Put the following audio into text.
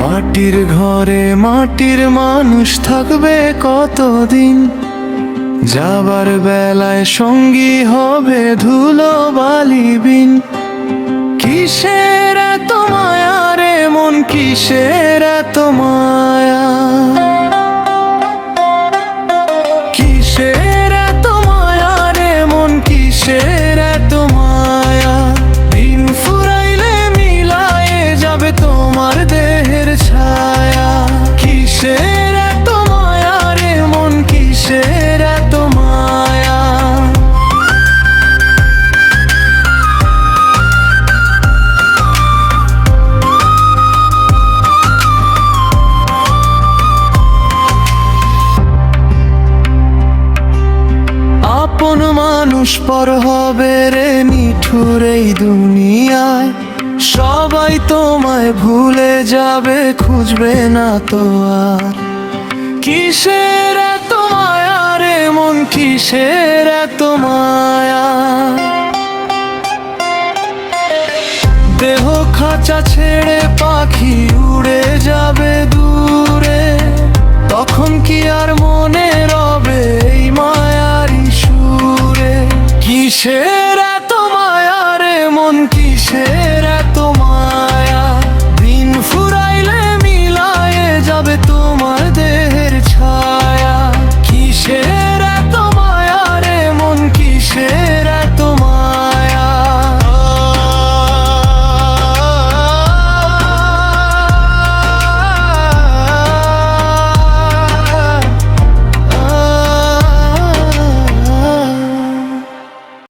মাটির ঘরে মাটির মানুষ থাকবে কতদিন, যাবার বেলায় সঙ্গী হবে ধুলো বালি বিন। কিসের এত মায়া রে মন, কিসের এত মায়া, কিসের এত মায়া রে মন, কিসের এত মায়া। দিন ফুরাইলে মিলায়ে যাবে তোমার দেহের ছায়া। কিসের এত মায়া রে মন, কিসের এত মায়া। আপন মানুষ পর হবে রে নিঠুর এই দুনিয়ায়। সবাই তোমায় ভুলে যাবে, খুঁজবে না তো আর। কিসের এত মায়া রে মন, কিসের এত মায়া। দেহ খাঁচা ছেড়ে পাখি